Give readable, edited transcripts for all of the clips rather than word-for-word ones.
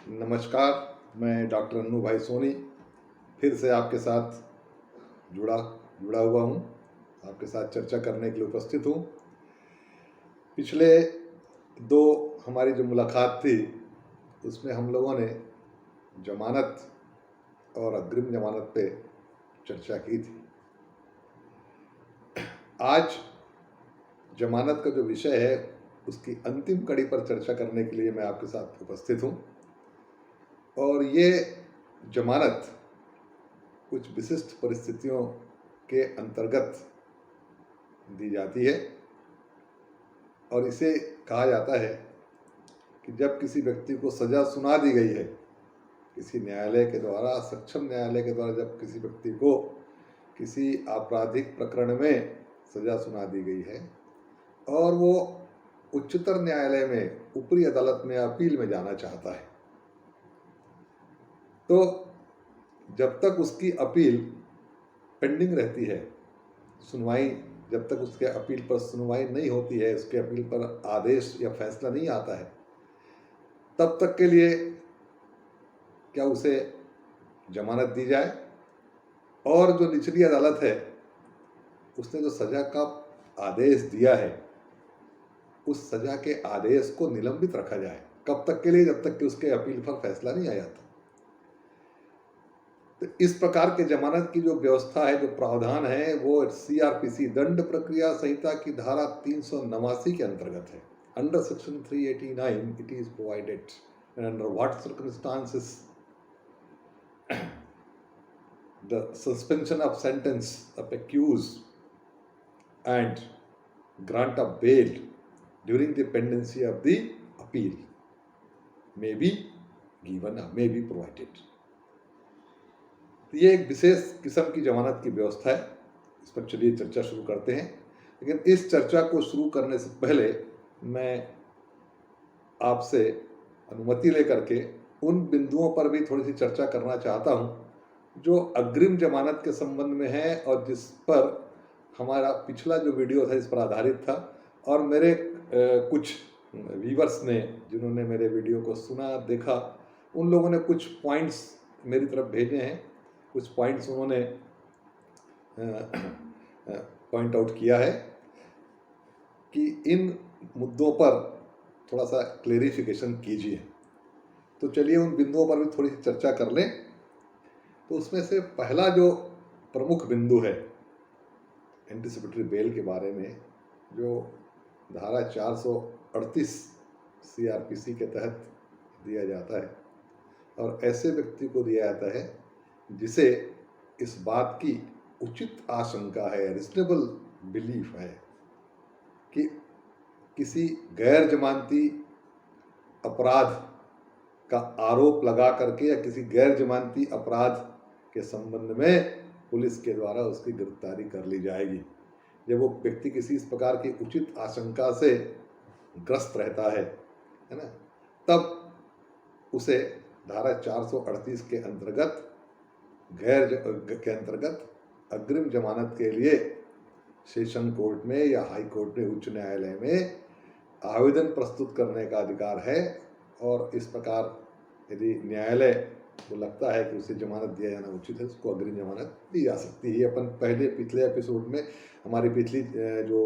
नमस्कार। मैं डॉक्टर अन्नू भाई सोनी फिर से आपके साथ जुड़ा जुड़ा हुआ हूँ। आपके साथ चर्चा करने के लिए उपस्थित हूँ। पिछले दो हमारी जो मुलाकात थी उसमें हम लोगों ने जमानत और अग्रिम जमानत पे चर्चा की थी। आज जमानत का जो विषय है उसकी अंतिम कड़ी पर चर्चा करने के लिए मैं आपके साथ उपस्थित हूँ। और ये जमानत कुछ विशिष्ट परिस्थितियों के अंतर्गत दी जाती है और इसे कहा जाता है कि जब किसी व्यक्ति को सज़ा सुना दी गई है, किसी न्यायालय के द्वारा, सक्षम न्यायालय के द्वारा जब किसी व्यक्ति को किसी आपराधिक प्रकरण में सज़ा सुना दी गई है और वो उच्चतर न्यायालय में, ऊपरी अदालत में अपील में जाना चाहता है, तो जब तक उसकी अपील पेंडिंग रहती है, सुनवाई जब तक उसके अपील पर सुनवाई नहीं होती है, उसके अपील पर आदेश या फैसला नहीं आता है, तब तक के लिए क्या उसे जमानत दी जाए। और जो निचली अदालत है उसने जो सज़ा का आदेश दिया है उस सज़ा के आदेश को निलंबित रखा जाए। कब तक के लिए? जब तक कि उसके अपील पर फैसला नहीं आ जाता। तो इस प्रकार के जमानत की जो व्यवस्था है, जो प्रावधान है, वो सीआरपीसी दंड प्रक्रिया संहिता की धारा 389 के अंतर्गत है। Under section 389 it is provided and under what circumstances the suspension of sentence of accused and grant of bail during the pendency of the appeal may be given or may be provided। तो ये एक विशेष किस्म की जमानत की व्यवस्था है। इस पर चलिए चर्चा शुरू करते हैं। लेकिन इस चर्चा को शुरू करने से पहले मैं आपसे अनुमति लेकर के उन बिंदुओं पर भी थोड़ी सी चर्चा करना चाहता हूं जो अग्रिम जमानत के संबंध में है और जिस पर हमारा पिछला जो वीडियो था इस पर आधारित था। और मेरे कुछ व्यूवर्स ने, जिन्होंने मेरे वीडियो को सुना, देखा, उन लोगों ने कुछ पॉइंट्स मेरी तरफ भेजे हैं। कुछ पॉइंट्स उन्होंने पॉइंट आउट किया है कि इन मुद्दों पर थोड़ा सा क्लेरिफिकेशन कीजिए। तो चलिए उन बिंदुओं पर भी थोड़ी सी चर्चा कर लें। तो उसमें से पहला जो प्रमुख बिंदु है एंटीसिपेटरी बेल के बारे में, जो धारा 438 सीआरपीसी के तहत दिया जाता है और ऐसे व्यक्ति को दिया जाता है जिसे इस बात की उचित आशंका है, रिजनेबल बिलीफ है कि किसी गैर जमानती अपराध का आरोप लगा करके या किसी गैर जमानती अपराध के संबंध में पुलिस के द्वारा उसकी गिरफ्तारी कर ली जाएगी। जब वो व्यक्ति किसी इस प्रकार की उचित आशंका से ग्रस्त रहता है ना, तब उसे धारा 438 के अंतर्गत अग्रिम जमानत के लिए सेशन कोर्ट में या हाई कोर्ट में, उच्च न्यायालय में आवेदन प्रस्तुत करने का अधिकार है। और इस प्रकार यदि न्यायालय को लगता है कि उसे जमानत दिया जाना उचित है, उसको अग्रिम जमानत दी जा सकती है। अपन पिछले एपिसोड में, हमारी पिछली जो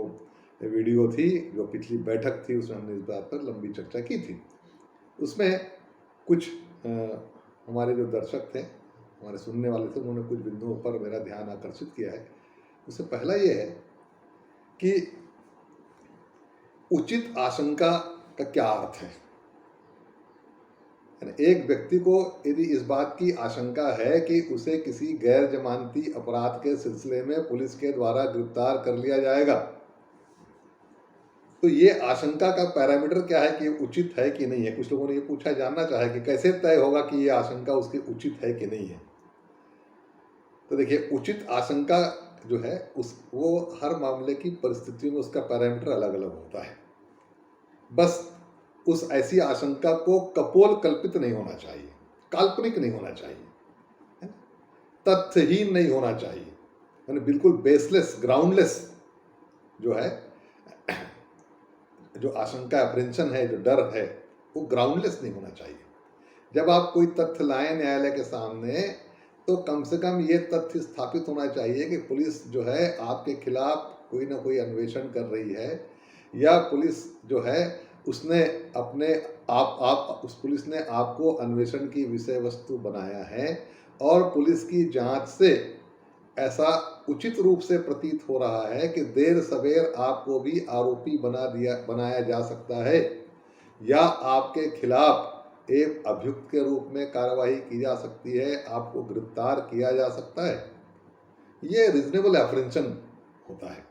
वीडियो थी, जो पिछली बैठक थी, उसमें हमने इस बात पर लंबी चर्चा की थी। उसमें कुछ हमारे जो दर्शक थे, हमारे सुनने वाले थे, उन्होंने कुछ बिंदुओं पर मेरा ध्यान आकर्षित किया है। उससे पहला ये है कि उचित आशंका का क्या अर्थ है। एक व्यक्ति को यदि इस बात की आशंका है कि उसे किसी गैर जमानती अपराध के सिलसिले में पुलिस के द्वारा गिरफ्तार कर लिया जाएगा, तो ये आशंका का पैरामीटर क्या है कि उचित है कि नहीं है। कुछ लोगों ने ये पूछा, जानना चाहा कि कैसे तय होगा कि ये आशंका उसकी उचित है कि नहीं है। तो देखिए, उचित आशंका जो है वो हर मामले की परिस्थितियों में उसका पैरामीटर अलग अलग होता है। बस उस ऐसी आशंका को कपोल कल्पित नहीं होना चाहिए, काल्पनिक नहीं होना चाहिए, तथ्यहीन नहीं होना चाहिए, यानी बिल्कुल बेसलेस, ग्राउंडलेस जो है, जो आशंका, अप्रेंशन है, जो डर है, वो ग्राउंडलेस नहीं होना चाहिए। जब आप कोई तथ्य लाएं न्यायालय के सामने, तो कम से कम ये तथ्य स्थापित होना चाहिए कि पुलिस जो है आपके खिलाफ कोई ना कोई अन्वेषण कर रही है, या पुलिस जो है उसने अपने आप उस पुलिस ने आपको अन्वेषण की विषय वस्तु बनाया है, और पुलिस की जांच से ऐसा उचित रूप से प्रतीत हो रहा है कि देर सवेर आपको भी आरोपी बनाया जा सकता है, या आपके खिलाफ एक अभियुक्त के रूप में कार्रवाई की जा सकती है, आपको गिरफ्तार किया जा सकता है। ये रीजनेबल एप्रीहेंशन होता है।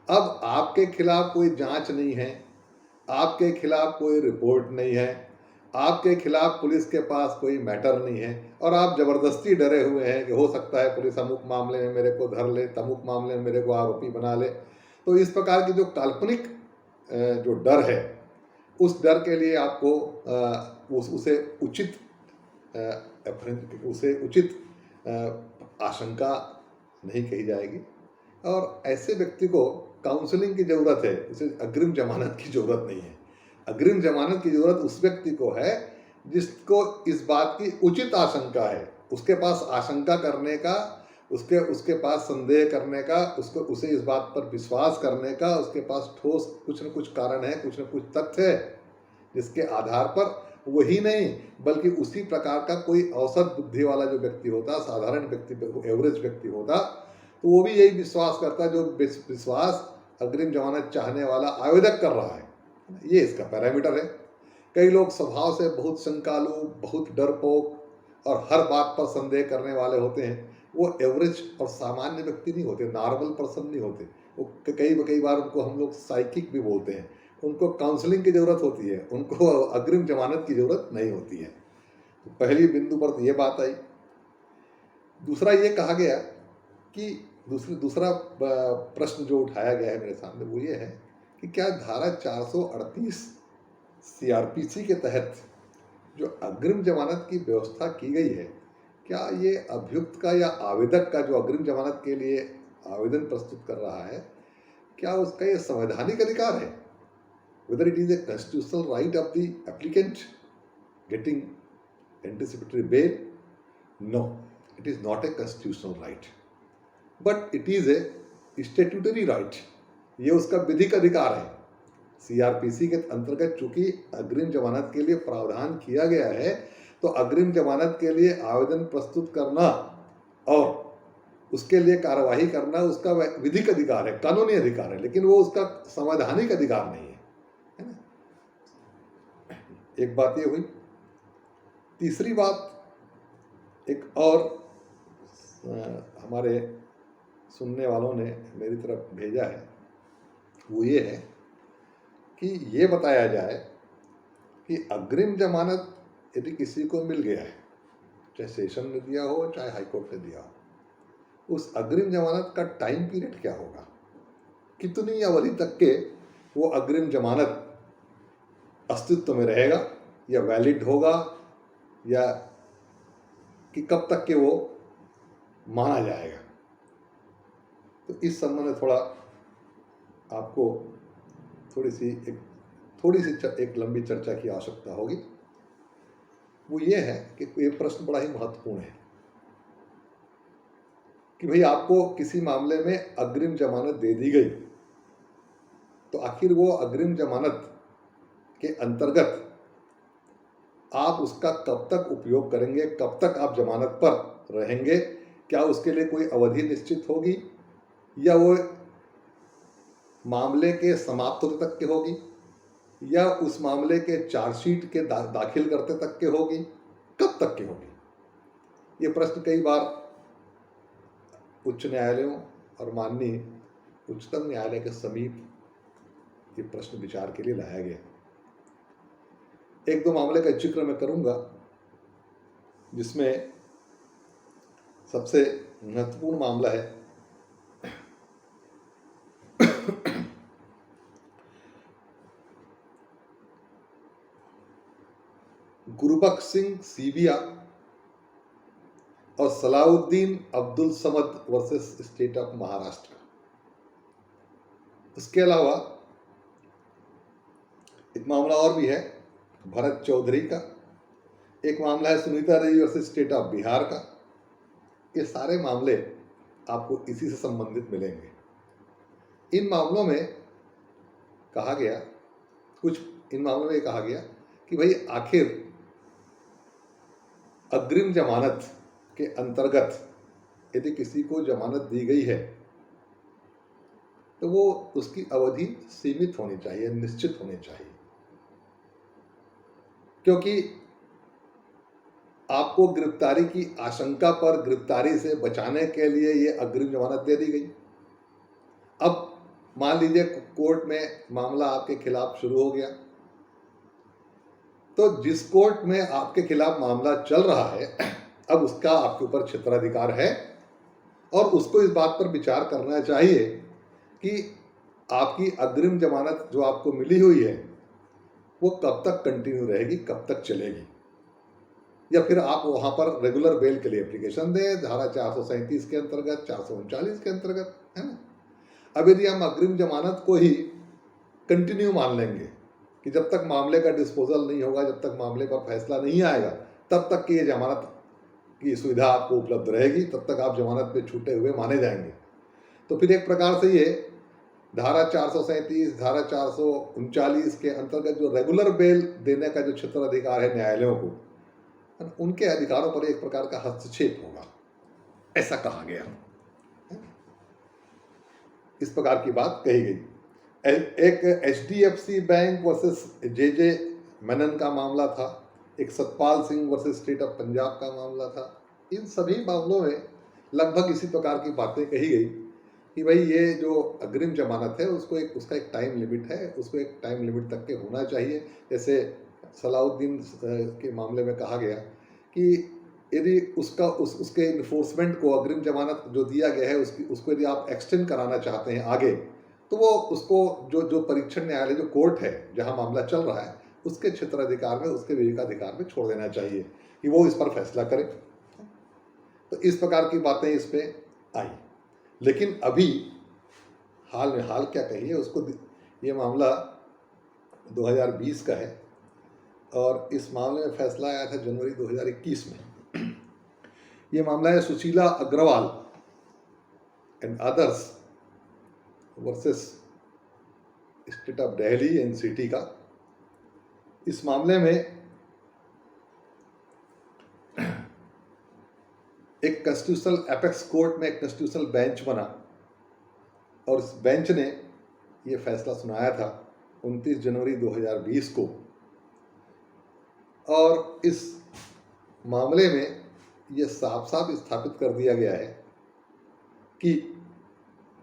अब आपके खिलाफ कोई जांच नहीं है, आपके खिलाफ कोई रिपोर्ट नहीं है, आपके खिलाफ पुलिस के पास कोई मैटर नहीं है, और आप जबरदस्ती डरे हुए हैं कि हो सकता है पुलिस अमुक मामले में मेरे को धर ले, तमुक मामले में मेरे को आरोपी बना ले। तो इस प्रकार की जो काल्पनिक जो डर है, उस डर के लिए आपको उसे उचित आशंका नहीं कही जाएगी। और ऐसे व्यक्ति को काउंसलिंग की ज़रूरत है, उसे अग्रिम जमानत की ज़रूरत नहीं है। अग्रिम जमानत की ज़रूरत उस व्यक्ति को है जिसको इस बात की उचित आशंका है, उसके पास आशंका करने का, उसके पास संदेह करने का, उसे इस बात पर विश्वास करने का, उसके पास ठोस कुछ न कुछ कारण है, कुछ न कुछ तथ्य है, जिसके आधार पर वही नहीं बल्कि उसी प्रकार का कोई औसत बुद्धि वाला जो व्यक्ति होता, साधारण व्यक्ति, एवरेज व्यक्ति होता, तो वो भी यही विश्वास करता जो विश्वास अग्रिम जमानत चाहने वाला आवेदक कर रहा है। ये इसका पैरामीटर है। कई लोग स्वभाव से बहुत शंकालु, बहुत डरपोक और हर बात पर संदेह करने वाले होते हैं। वो एवरेज और सामान्य व्यक्ति नहीं होते, नॉर्मल पर्सन नहीं होते। वो कई बार उनको हम लोग साइकिक भी बोलते हैं। उनको काउंसलिंग की ज़रूरत होती है, उनको अग्रिम जमानत की ज़रूरत नहीं होती है। तो पहली बिंदु पर तो ये बात आई। दूसरा ये कहा गया कि दूसरा प्रश्न जो उठाया गया है मेरे सामने, वो ये है कि क्या धारा 438 सीआरपीसी के तहत जो अग्रिम जमानत की व्यवस्था की गई है, क्या ये अभियुक्त का या आवेदक का जो अग्रिम जमानत के लिए आवेदन प्रस्तुत कर रहा है, क्या उसका ये संवैधानिक अधिकार है? Whether it is a constitutional right of the applicant getting anticipatory bail? No, it is not a constitutional right. But it is a statutory right. ये उसका विधिक अधिकार है। सीआरपीसी के अंतर्गत चूंकि अग्रिम जमानत के लिए प्रावधान किया गया है, तो अग्रिम जमानत के लिए आवेदन प्रस्तुत करना और उसके लिए कार्यवाही करना उसका विधिक अधिकार है, कानूनी अधिकार है, लेकिन वो उसका संवैधानिक अधिकार नहीं है। एक बात ये हुई। तीसरी बात एक और हमारे सुनने वालों ने मेरी तरफ भेजा है, वो ये है कि ये बताया जाए कि अग्रिम जमानत यदि किसी को मिल गया है, चाहे सेशन ने दिया हो चाहे हाईकोर्ट ने दिया हो, उस अग्रिम जमानत का टाइम पीरियड क्या होगा, कितनी अवधि तक के वो अग्रिम जमानत अस्तित्व में रहेगा या वैलिड होगा, या कि कब तक के वो माना जाएगा। तो इस संबंध में थोड़ा आपको थोड़ी सी एक लंबी चर्चा की आवश्यकता होगी। वो ये है कि ये प्रश्न बड़ा ही महत्वपूर्ण है कि भाई आपको किसी मामले में अग्रिम जमानत दे दी गई, तो आखिर वो अग्रिम जमानत के अंतर्गत आप उसका कब तक उपयोग करेंगे, कब तक आप जमानत पर रहेंगे, क्या उसके लिए कोई अवधि निश्चित होगी, या वो मामले के समाप्त होने तक के होगी, या उस मामले के चार्जशीट के दाखिल करते तक के होगी, कब तक की होगी। ये प्रश्न कई बार उच्च न्यायालयों और माननीय उच्चतम न्यायालय के समीप ये प्रश्न विचार के लिए लाया गया। एक दो मामले का जिक्र मैं करूंगा, जिसमें सबसे महत्वपूर्ण मामला है गुरबख्श सिंह सीबिया और Salauddin Abdul Samad versus state of Maharashtra. इसके अलावा एक मामला और भी है भरत चौधरी का, एक मामला है Sunita Devi versus state of Bihar का। ये सारे मामले आपको इसी से संबंधित मिलेंगे। इन मामलों में कहा गया इन मामलों में कहा गया कि भाई आखिर अग्रिम जमानत के अंतर्गत यदि किसी को जमानत दी गई है तो वो उसकी अवधि सीमित होनी चाहिए, निश्चित होनी चाहिए, क्योंकि आपको गिरफ्तारी की आशंका पर गिरफ्तारी से बचाने के लिए ये अग्रिम जमानत दे दी गई। अब मान लीजिए कोर्ट में मामला आपके खिलाफ शुरू हो गया, तो जिस कोर्ट में आपके खिलाफ मामला चल रहा है अब उसका आपके ऊपर क्षेत्राधिकार है और उसको इस बात पर विचार करना चाहिए कि आपकी अग्रिम जमानत जो आपको मिली हुई है वो कब तक कंटिन्यू रहेगी, कब तक चलेगी, या फिर आप वहाँ पर रेगुलर बेल के लिए एप्लीकेशन दें धारा 437 के अंतर्गत, 439 के अंतर्गत, है ना। अब यदि हम अग्रिम जमानत को ही कंटिन्यू मान लेंगे कि जब तक मामले का डिस्पोजल नहीं होगा, जब तक मामले पर फैसला नहीं आएगा, तब तक की ये जमानत की सुविधा आपको उपलब्ध रहेगी, तब तक आप जमानत पे छूटे हुए माने जाएंगे। तो फिर एक प्रकार से ये धारा 437, धारा 439 के अंतर्गत जो रेगुलर बेल देने का जो क्षेत्राधिकार है न्यायालयों को, उनके अधिकारों पर एक प्रकार का हस्तक्षेप होगा, ऐसा कहा गया। इस प्रकार की बात कही गई। एक HDFC bank versus JJ Menon का मामला था, एक Satpal Singh versus state of Punjab का मामला था। इन सभी मामलों में लगभग इसी प्रकार की बातें कही गई कि भाई ये जो अग्रिम जमानत है उसका एक टाइम लिमिट है, उसको एक टाइम लिमिट तक के होना चाहिए। जैसे सलाउद्दीन के मामले में कहा गया कि यदि उसके इन्फोर्समेंट को अग्रिम जमानत जो दिया गया है उसको यदि आप एक्सटेंड कराना चाहते हैं आगे, तो वो उसको जो परीक्षण न्यायालय, जो कोर्ट है जहां मामला चल रहा है, उसके क्षेत्राधिकार में, उसके विवेकाधिकार में छोड़ देना चाहिए कि वो इस पर फैसला करे। तो इस प्रकार की बातें इस पे आई। लेकिन अभी हाल में हाल क्या कहिए उसको, ये मामला 2020 का है और इस मामले में फैसला आया था जनवरी 2021 में। ये मामला है Sushila Agarwal and others versus state of Delhi NCT का। इस मामले में एक कॉन्स्टिट्यूशनल एपेक्स कोर्ट में एक कॉन्स्टिट्यूशनल बेंच बना और इस बेंच ने ये फैसला सुनाया था 29 जनवरी 2020 को। और इस मामले में ये साफ साफ स्थापित कर दिया गया है कि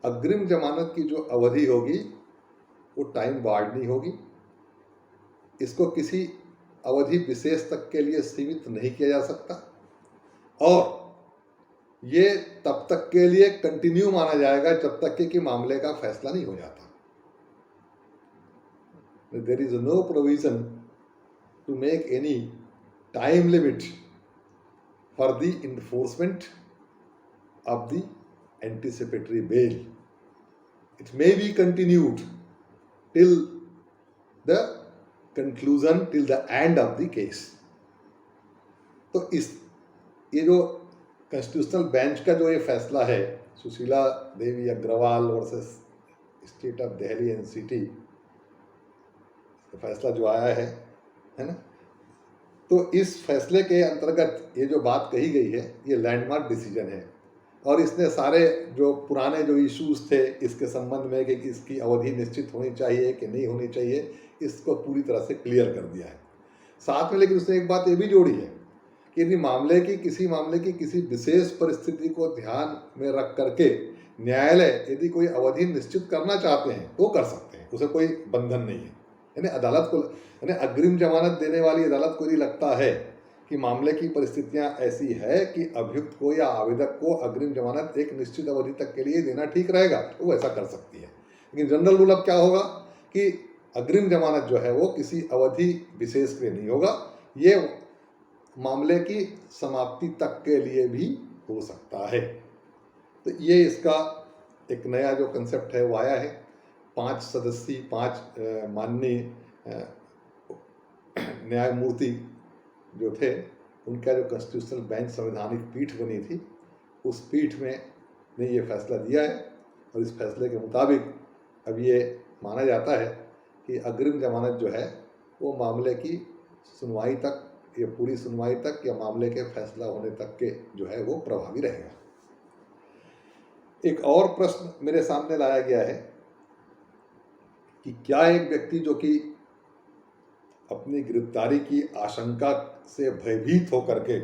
अग्रिम जमानत की जो अवधि होगी वो टाइम बार्ड नहीं होगी, इसको किसी अवधि विशेष तक के लिए सीमित नहीं किया जा सकता और ये तब तक के लिए कंटिन्यू माना जाएगा जब तक कि मामले का फैसला नहीं हो जाता। There is no provision to make any time limit for the enforcement of the anticipatory bail. It may be continued till the conclusion, till the end of the case. तो ये जो कॉन्स्टिट्यूशनल बेंच का जो ये फैसला है Sushila Devi Agrawal versus state of Delhi NCT, फैसला जो आया है ना, तो इस फैसले के अंतर्गत ये जो बात कही गई है ये लैंडमार्क डिसीजन है और इसने सारे जो पुराने जो इश्यूज थे इसके संबंध में कि इसकी अवधि निश्चित होनी चाहिए कि नहीं होनी चाहिए, इसको पूरी तरह से क्लियर कर दिया है। साथ में लेकिन उसने एक बात ये भी जोड़ी है कि यदि किसी मामले की किसी विशेष परिस्थिति को ध्यान में रख करके न्यायालय यदि कोई अवधि निश्चित करना चाहते हैं तो कर सकते हैं, उसे कोई बंधन नहीं है। यानी अदालत को, यानी अग्रिम जमानत देने वाली अदालत को यदि लगता है कि मामले की परिस्थितियां ऐसी है कि अभियुक्त को या आवेदक को अग्रिम जमानत एक निश्चित अवधि तक के लिए देना ठीक रहेगा तो वो ऐसा कर सकती है। लेकिन जनरल रूल अब क्या होगा कि अग्रिम जमानत जो है वो किसी अवधि विशेष के लिए नहीं होगा, ये मामले की समाप्ति तक के लिए भी हो सकता है। तो ये इसका एक नया जो कंसेप्ट है वो आया है। 5 माननीय न्यायमूर्ति जो थे उनका जो कॉन्स्टिट्यूशनल बेंच संवैधानिक पीठ बनी थी, उस पीठ में ने ये फैसला दिया है और इस फैसले के मुताबिक अब ये माना जाता है कि अग्रिम जमानत जो है वो मामले की सुनवाई तक या पूरी सुनवाई तक या मामले के फैसला होने तक के जो है वो प्रभावी रहेगा। एक और प्रश्न मेरे सामने लाया गया है कि क्या एक व्यक्ति जो कि अपनी गिरफ्तारी की आशंका से भयभीत होकर के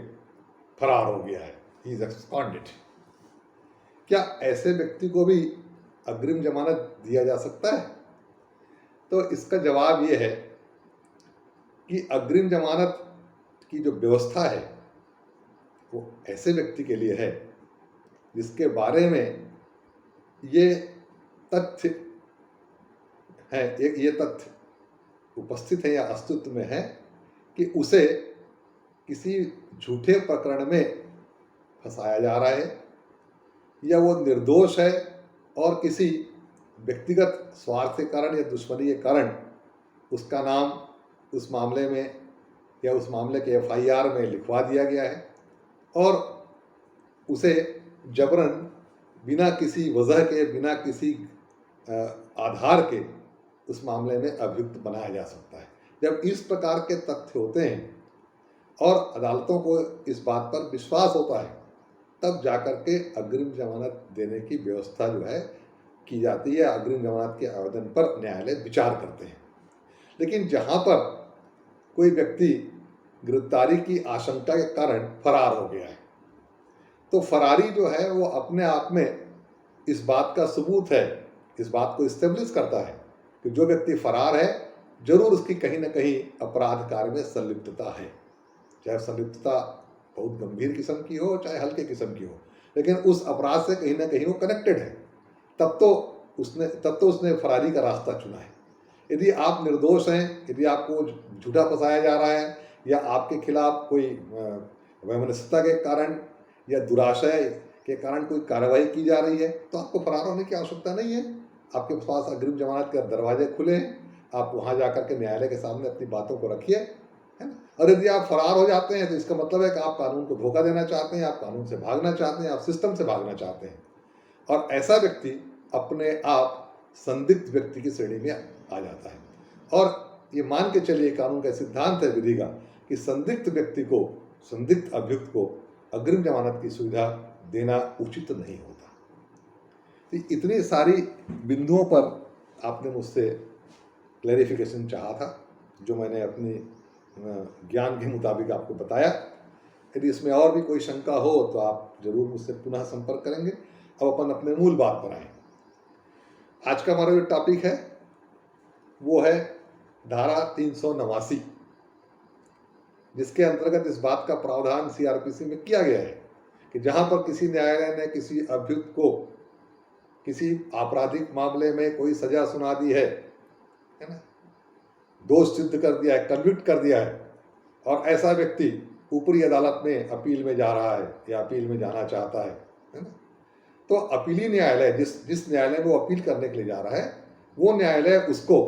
फरार हो गया है, ही इज एब्सकॉन्डेड, क्या ऐसे व्यक्ति को भी अग्रिम जमानत दिया जा सकता है? तो इसका जवाब ये है कि अग्रिम जमानत की जो व्यवस्था है वो ऐसे व्यक्ति के लिए है जिसके बारे में ये तथ्य है, ये तथ्य उपस्थित है या अस्तित्व में है कि उसे किसी झूठे प्रकरण में फंसाया जा रहा है या वो निर्दोष है और किसी व्यक्तिगत स्वार्थ के कारण या दुश्मनी के कारण उसका नाम उस मामले में या उस मामले के एफआईआर में लिखवा दिया गया है और उसे जबरन बिना किसी वजह के, बिना किसी आधार के उस मामले में अभियुक्त बनाया जा सकता है। जब इस प्रकार के तथ्य होते हैं और अदालतों को इस बात पर विश्वास होता है तब जाकर के अग्रिम जमानत देने की व्यवस्था जो है की जाती है। अग्रिम जमानत के आवेदन पर न्यायालय विचार करते हैं। लेकिन जहाँ पर कोई व्यक्ति गिरफ्तारी की आशंका के कारण फरार हो गया है तो फरारी जो है वो अपने आप में इस बात का सबूत है, इस बात को इस्टेब्लिश करता है कि जो व्यक्ति फरार है जरूर उसकी कहीं ना कहीं अपराध कार्य में संलिप्तता है, चाहे संलिप्तता बहुत गंभीर किस्म की हो चाहे हल्के किस्म की हो, लेकिन उस अपराध से कहीं ना कहीं वो कनेक्टेड है, तब तो उसने फरारी का रास्ता चुना है। यदि आप निर्दोष हैं, यदि आपको झूठा फंसाया जा रहा है या आपके खिलाफ कोई वैमनस्यता के कारण या दुराशय के कारण कोई कार्रवाई की जा रही है तो आपको फरार होने की आवश्यकता नहीं है। आपके पास अग्रिम जमानत के दरवाजे खुले हैं, आप वहाँ जाकर के न्यायालय के सामने अपनी बातों को रखिए, है ना। और यदि आप फरार हो जाते हैं तो इसका मतलब है कि आप कानून को धोखा देना चाहते हैं, आप कानून से भागना चाहते हैं, आप सिस्टम से भागना चाहते हैं और ऐसा व्यक्ति अपने आप संदिग्ध व्यक्ति की श्रेणी में आ जाता है। और ये मान के चलिए कानून का सिद्धांत है विधि का कि संदिग्ध व्यक्ति को, संदिग्ध अभियुक्त को अग्रिम जमानत की सुविधा देना उचित नहीं होता। तो इतनी सारी बिंदुओं पर आपने मुझसे क्लैरिफिकेशन चाहा था जो मैंने अपनी ज्ञान के मुताबिक आपको बताया। यदि इसमें और भी कोई शंका हो तो आप जरूर मुझसे पुनः संपर्क करेंगे। अब अपन अपने मूल बात पर आए। आज का हमारा जो टॉपिक है वो है धारा 389, जिसके अंतर्गत इस बात का प्रावधान सीआरपीसी में किया गया है कि जहां पर किसी न्यायालय ने किसी अभियुक्त को किसी आपराधिक मामले में कोई सजा सुना दी है ना, दोष सिद्ध कर दिया है, कन्विक्ट कर दिया है और ऐसा व्यक्ति ऊपरी अदालत में अपील में जा रहा है या अपील में जाना चाहता है ना, तो अपीली न्यायालय जिस न्यायालय में वो अपील करने के लिए जा रहा है वो न्यायालय उसको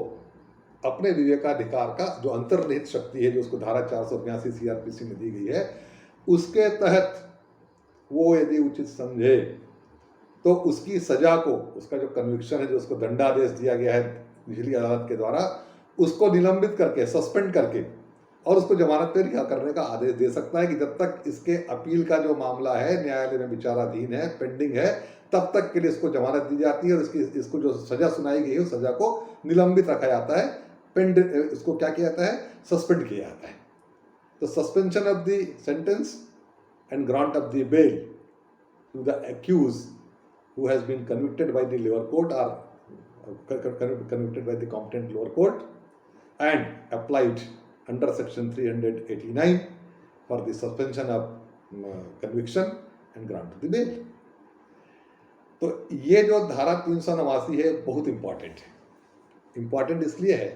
अपने विवेकाधिकार का जो अंतर्निहित शक्ति है जो उसको धारा 482 सीआरपीसी में दी गई है उसके तहत वो यदि उचित समझे तो उसकी सजा को, उसका जो कन्विक्शन है, जो उसको दंडादेश दिया गया है निचली अदालत के द्वारा, उसको निलंबित करके, सस्पेंड करके और उसको जमानत पर रिहा करने का आदेश दे सकता है कि जब तक इसके अपील का जो मामला है न्यायालय में विचाराधीन है, पेंडिंग है, तब तक के लिए इसको जमानत दी जाती है और इसको जो सजा सुनाई गई है उस सजा को निलंबित रखा जाता है, इसको क्या किया जाता है, सस्पेंड किया जाता है। तो suspension of the sentence and grant of the bail to the accused who has been convicted by the lower court or convicted by the competent lower court and applied under section 389 for the suspension of conviction and grant of the bail। तो ये जो धारा 389 है बहुत important है। Important इसलिए है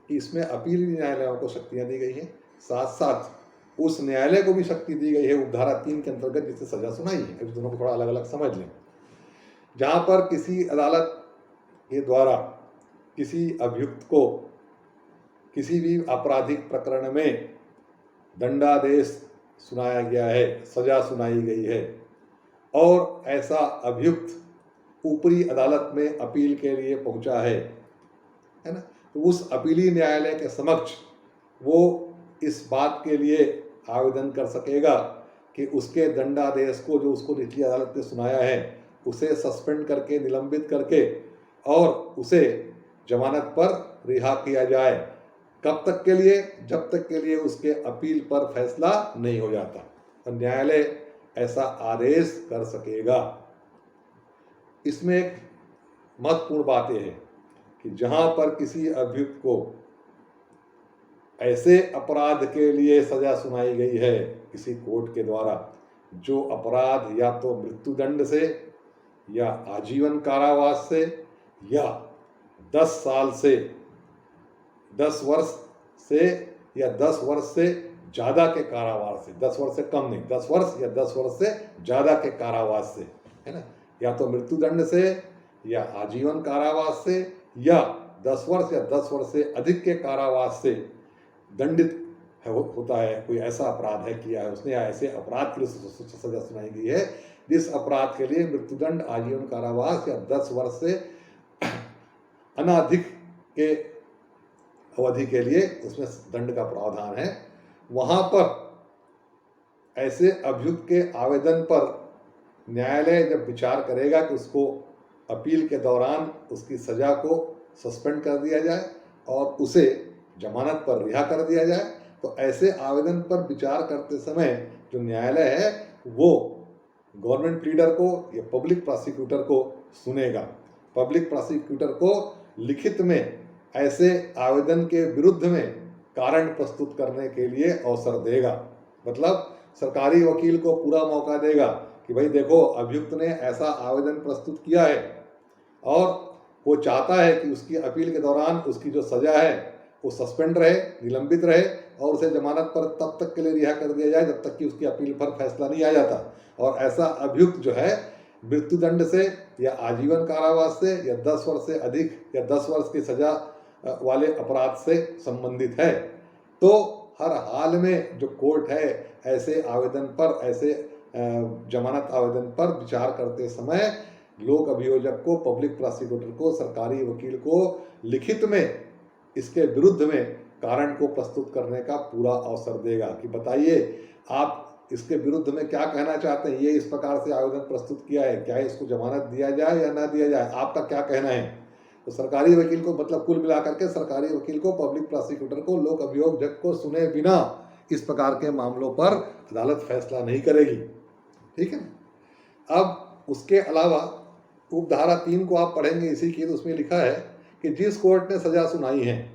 कि इसमें अपील न्यायालयों को शक्तियां दी गई हैं, साथ साथ उस न्यायालय को भी शक्ति दी गई है उपधारा 3 के अंतर्गत जिससे सजा सुनाई है। इस दोनों को थोड़ा अलग अलग समझ लें। जहां पर किसी अदालत के द्वारा किसी अभियुक्त को किसी भी आपराधिक प्रकरण में दंडादेश सुनाया गया है, सजा सुनाई गई है और ऐसा अभियुक्त ऊपरी अदालत में अपील के लिए पहुंचा है ना, तो उस अपीली न्यायालय के समक्ष वो इस बात के लिए आवेदन कर सकेगा कि उसके दंडादेश को जो उसको निचली अदालत ने सुनाया है उसे सस्पेंड करके, निलंबित करके और उसे जमानत पर रिहा किया जाए। कब तक के लिए? जब तक के लिए उसके अपील पर फैसला नहीं हो जाता, तो न्यायालय ऐसा आदेश कर सकेगा। इसमें एक महत्वपूर्ण बात यह है कि जहां पर किसी अभियुक्त को ऐसे अपराध के लिए सजा सुनाई गई है किसी कोर्ट के द्वारा, जो अपराध या तो मृत्युदंड से या आजीवन कारावास से या 10 साल से 10 वर्ष से या 10 वर्ष से ज़्यादा के कारावास से, 10 वर्ष से कम नहीं, 10 वर्ष या 10 वर्ष से ज़्यादा के कारावास से, है ना, या तो मृत्युदंड से या आजीवन कारावास से या 10 वर्ष या 10 वर्ष से अधिक के कारावास से दंडित होता है, कोई ऐसा अपराध है किया है उसने या ऐसे अपराध के लिए सजा सुनाई गई है जिस अपराध के लिए मृत्युदंड, आजीवन कारावास या 10 वर्ष से अनाधिक के अवधि के लिए उसमें दंड का प्रावधान है। वहां पर ऐसे अभियुक्त के आवेदन पर न्यायालय जब विचार करेगा कि उसको अपील के दौरान उसकी सजा को सस्पेंड कर दिया जाए और उसे जमानत पर रिहा कर दिया जाए, तो ऐसे आवेदन पर विचार करते समय जो न्यायालय है वो गवर्नमेंट प्लीडर को या पब्लिक प्रोसिक्यूटर को सुनेगा। पब्लिक प्रोसिक्यूटर को लिखित में ऐसे आवेदन के विरुद्ध में कारण प्रस्तुत करने के लिए अवसर देगा। मतलब सरकारी वकील को पूरा मौका देगा कि भाई देखो, अभियुक्त ने ऐसा आवेदन प्रस्तुत किया है और वो चाहता है कि उसकी अपील के दौरान उसकी जो सज़ा है वो सस्पेंड रहे, निलंबित रहे और उसे जमानत पर तब तक के लिए रिहा कर दिया जाए जब तक कि उसकी अपील पर फैसला नहीं आ जाता। और ऐसा अभियुक्त जो है मृत्युदंड से या आजीवन कारावास से या 10 वर्ष से अधिक या 10 वर्ष की सजा वाले अपराध से संबंधित है, तो हर हाल में जो कोर्ट है ऐसे आवेदन पर, ऐसे जमानत आवेदन पर विचार करते समय लोक अभियोजक को, पब्लिक प्रोसिक्यूटर को, सरकारी वकील को लिखित में इसके विरुद्ध में कारण को प्रस्तुत करने का पूरा अवसर देगा कि बताइए आप इसके विरुद्ध में क्या कहना चाहते हैं, ये इस प्रकार से आवेदन प्रस्तुत किया है, क्या इसको जमानत दिया जाए या ना दिया जाए, आपका क्या कहना है। तो सरकारी वकील को, मतलब कुल मिलाकर के सरकारी वकील को, पब्लिक प्रोसिक्यूटर को, लोक अभियोजक को सुने बिना इस प्रकार के मामलों पर अदालत फैसला नहीं करेगी। ठीक है। अब उसके अलावा उपधारा 3 को आप पढ़ेंगे इसी की, तो उसमें लिखा है कि जिस कोर्ट ने सजा सुनाई है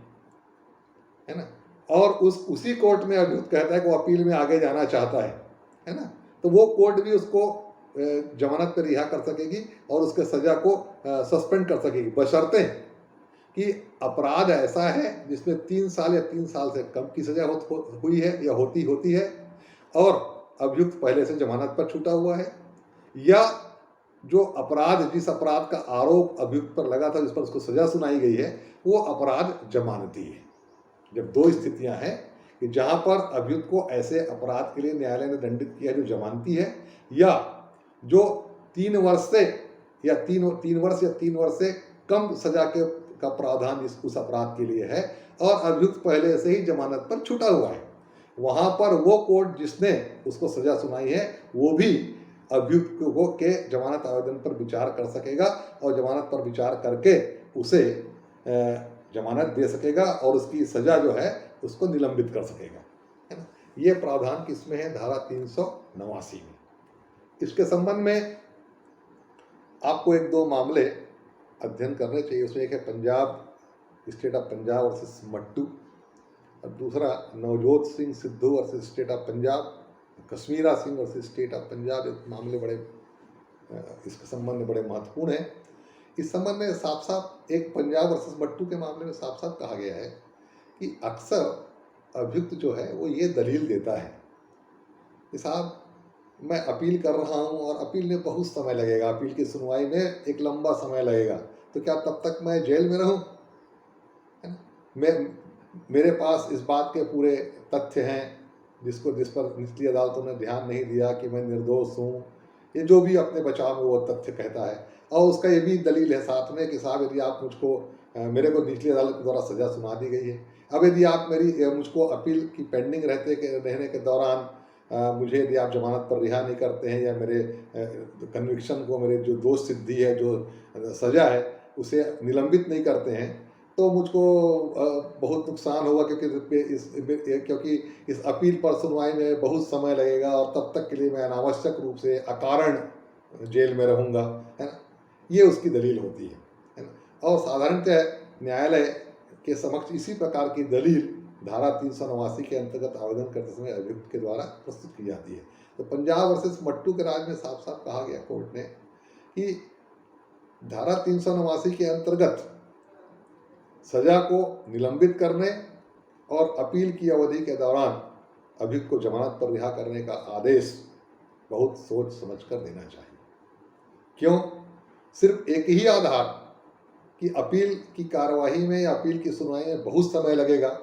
ना, और उसी कोर्ट में अभियुक्त कहता है कि वो अपील में आगे जाना चाहता है ना, तो वो कोर्ट भी उसको जमानत पर रिहा कर सकेगी और उसके सजा को सस्पेंड कर सकेगी, बशर्ते कि अपराध ऐसा है जिसमें 3 साल या 3 साल से कम की सजा हुई है या होती है और अभियुक्त पहले से जमानत पर छूटा हुआ है, या जो अपराध, जिस अपराध का आरोप अभियुक्त पर लगा था, जिस पर उसको सजा सुनाई गई है, वो अपराध जमानती है। जब 2 स्थितियां हैं कि जहां पर अभियुक्त को ऐसे अपराध के लिए न्यायालय ने दंडित किया जो जमानती है, या जो 3 वर्ष से या 3 वर्ष या 3 वर्ष से कम सजा का प्रावधान उस अपराध के लिए है और अभियुक्त पहले से ही जमानत पर छूटा हुआ है, वहां पर वो कोर्ट जिसने उसको सजा सुनाई है वो भी अभियुक्त को के जमानत आवेदन पर विचार कर सकेगा और जमानत पर विचार करके उसे जमानत दे सकेगा और उसकी सजा जो है उसको निलंबित कर सकेगा, है ना। ये प्रावधान किसमें है? धारा 389 में। इसके संबंध में आपको 1-2 मामले अध्ययन करने चाहिए। उसमें एक है Punjab, state of Punjab versus Mattu, और दूसरा Navjot Singh Sidhu versus state of Punjab, Kashmira Singh versus state of Punjab. एक मामले बड़े इसके संबंध में बड़े महत्वपूर्ण है। इस संबंध में साफ साफ एक पंजाब वर्सेस मट्टू के मामले में साफ साफ कहा गया है कि अक्सर अभियुक्त जो है वो ये दलील देता है कि साहब मैं अपील कर रहा हूँ और अपील में बहुत समय लगेगा, अपील की सुनवाई में एक लंबा समय लगेगा, तो क्या तब तक मैं जेल में रहूँ, है ना। मेरे पास इस बात के पूरे तथ्य हैं जिस पर निचली अदालतों ने ध्यान नहीं दिया कि मैं निर्दोष हूँ, ये जो भी अपने बचाव में वो तथ्य कहता है, और उसका ये भी दलील है साथ में कि साहब यदि आप मुझको मेरे को निचली अदालत के द्वारा सज़ा सुना दी गई है, अब यदि आप मुझको अपील की पेंडिंग रहने के दौरान मुझे यदि आप जमानत पर रिहा नहीं करते हैं, या मेरे कन्विक्शन को, मेरे जो दोष सिद्धि है, जो सज़ा है, उसे निलंबित नहीं करते हैं, तो मुझको बहुत नुकसान होगा, क्योंकि इस अपील पर सुनवाई में बहुत समय लगेगा, और तब तक के लिए मैं अनावश्यक रूप से अकारण जेल में रहूँगा, है ना। ये उसकी दलील होती है ना। और साधारणतः न्यायालय के समक्ष इसी प्रकार की दलील धारा 389 के अंतर्गत आवेदन करते समय अभियुक्त के द्वारा प्रस्तुत की जाती है। तो पंजाब वर्सेस मट्टू के राज में साफ साफ कहा गया कोर्ट ने कि धारा 389 के अंतर्गत सजा को निलंबित करने और अपील की अवधि के दौरान अभियुक्त को जमानत पर रिहा करने का आदेश बहुत सोच समझकर देना चाहिए। क्यों? सिर्फ एक ही आधार कि अपील की कार्यवाही में या अपील की सुनवाई में बहुत समय लगेगा,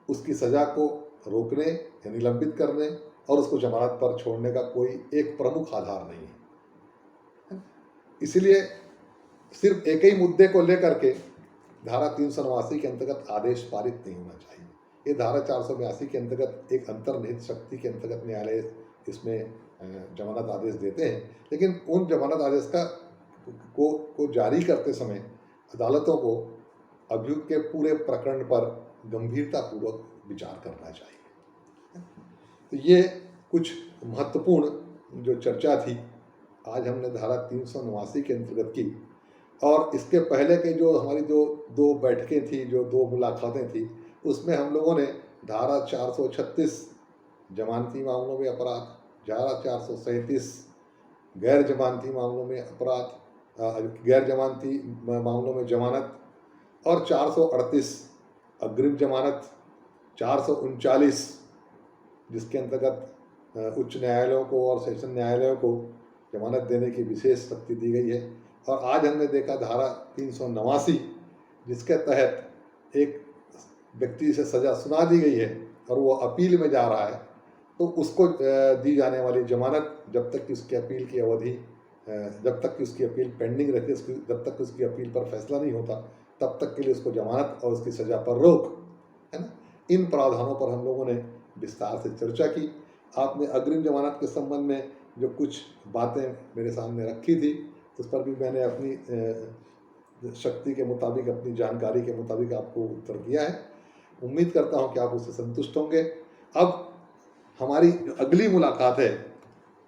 उसकी सजा को रोकने या निलंबित करने और उसको जमानत पर छोड़ने का कोई एक प्रमुख आधार नहीं है। इसलिए सिर्फ एक ही मुद्दे को लेकर के धारा 389 के अंतर्गत आदेश पारित नहीं होना चाहिए। ये धारा 482 के अंतर्गत एक अंतर्निहित शक्ति के अंतर्गत न्यायालय इसमें जमानत आदेश देते हैं, लेकिन उन जमानत आदेश को जारी करते समय अदालतों को अभियुक्त के पूरे प्रकरण पर गंभीरतापूर्वक विचार करना चाहिए। तो ये कुछ महत्वपूर्ण जो चर्चा थी आज हमने धारा 389 के अंतर्गत की, और इसके पहले के जो हमारी जो दो बैठकें थी, जो दो मुलाकातें थी, उसमें हम लोगों ने धारा 436 जमानती मामलों में अपराध, धारा 437 गैर जमानती मामलों में अपराध, गैर जमानती मामलों में जमानत, और 438 अग्रिम जमानत, 439 जिसके अंतर्गत उच्च न्यायालयों को और सेशन न्यायालयों को जमानत देने की विशेष शक्ति दी गई है, और आज हमने देखा धारा 389 जिसके तहत एक व्यक्ति से सज़ा सुना दी गई है और वो अपील में जा रहा है, तो उसको दी जाने वाली जमानत जब तक कि उसकी अपील की अवधि, जब तक कि उसकी अपील पेंडिंग रहती है, जब तक उसकी अपील पर फैसला नहीं होता, तब तक के लिए उसको जमानत और उसकी सज़ा पर रोक, है ना। इन प्रावधानों पर हम लोगों ने विस्तार से चर्चा की। आपने अग्रिम जमानत के संबंध में जो कुछ बातें मेरे सामने रखी थी, उस पर भी मैंने अपनी शक्ति के मुताबिक, अपनी जानकारी के मुताबिक आपको उत्तर दिया है। उम्मीद करता हूं कि आप उससे संतुष्ट होंगे। अब हमारी जो अगली मुलाकात है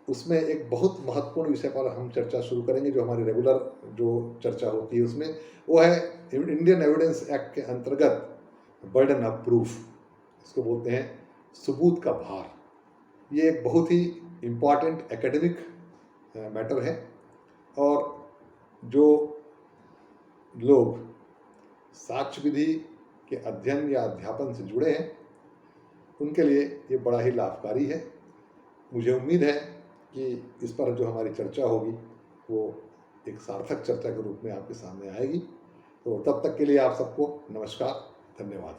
उसमें एक बहुत महत्वपूर्ण विषय पर हम चर्चा शुरू करेंगे, जो हमारी रेगुलर जो चर्चा होती है उसमें, वो है इंडियन एविडेंस एक्ट के अंतर्गत बर्डन ऑफ प्रूफ, इसको बोलते हैं सबूत का भार। ये एक बहुत ही इम्पॉर्टेंट एकेडमिक मैटर है, और जो लोग साक्ष्य विधि के अध्ययन या अध्यापन से जुड़े हैं उनके लिए ये बड़ा ही लाभकारी है। मुझे उम्मीद है कि इस पर जो हमारी चर्चा होगी वो एक सार्थक चर्चा के रूप में आपके सामने आएगी। तो तब तक के लिए आप सबको नमस्कार, धन्यवाद।